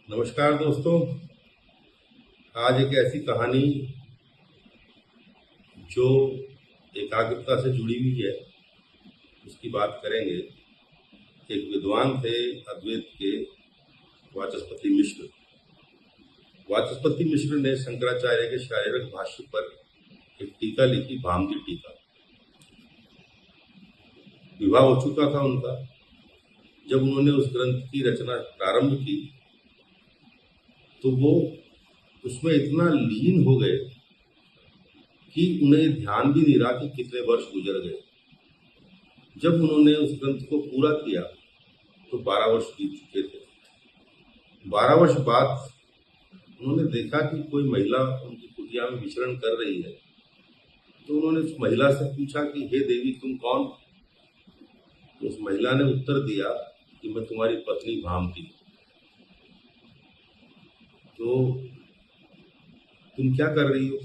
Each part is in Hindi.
नमस्कार दोस्तों। आज एक ऐसी कहानी जो एकाग्रता से जुड़ी हुई है उसकी बात करेंगे। एक विद्वान थे अद्वैत के, वाचस्पति मिश्र। वाचस्पति मिश्र ने शंकराचार्य के शारीरिक भाष्य पर एक टीका लिखी, भामती टीका। विवाह हो चुका था उनका। जब उन्होंने उस ग्रंथ की रचना प्रारंभ की तो वो उसमें इतना लीन हो गए कि उन्हें ध्यान भी नहीं रहा कि कितने वर्ष गुजर गए। जब उन्होंने उस ग्रंथ को पूरा किया तो 12 वर्ष बीत चुके थे। 12 वर्ष बाद उन्होंने देखा कि कोई महिला उनकी कुटिया में विचरण कर रही है। तो उन्होंने उस महिला से पूछा कि हे देवी, तुम कौन? तो उस महिला ने उत्तर दिया कि मैं तुम्हारी पत्नी भामती। तो तुम क्या कर रही हो?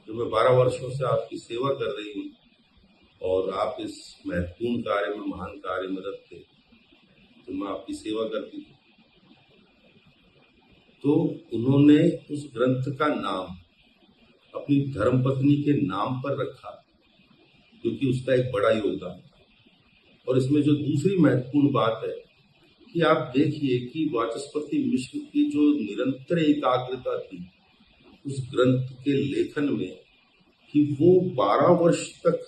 तो मैं 12 वर्षों से आपकी सेवा कर रही हूँ और आप इस महत्वपूर्ण कार्य में, महान कार्य में रत थे, तो मैं आपकी सेवा करती थी। तो उन्होंने उस ग्रंथ का नाम अपनी धर्मपत्नी के नाम पर रखा, क्योंकि उसका एक बड़ा योगदान था। और इसमें जो दूसरी महत्वपूर्ण बात है कि आप देखिए कि वाचस्पति मिश्र की जो निरंतर एकाग्रता थी उस ग्रंथ के लेखन में, कि वो 12 वर्ष तक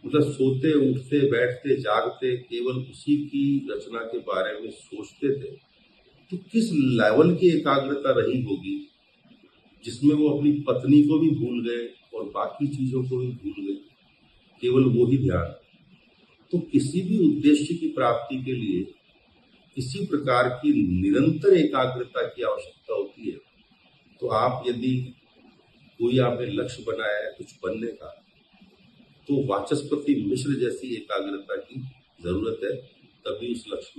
मतलब सोते उठते बैठते जागते केवल उसी की रचना के बारे में सोचते थे। तो किस लेवल की एकाग्रता रही होगी जिसमें वो अपनी पत्नी को भी भूल गए और बाकी चीजों को भी भूल गए, केवल वो ही ध्यान। तो किसी भी उद्देश्य की प्राप्ति के लिए इसी प्रकार की निरंतर एकाग्रता की आवश्यकता होती है। तो आप यदि कोई आपने लक्ष्य बनाया है कुछ बनने का, तो वाचस्पति मिश्र जैसी एकाग्रता की जरूरत है, तभी उस लक्ष्य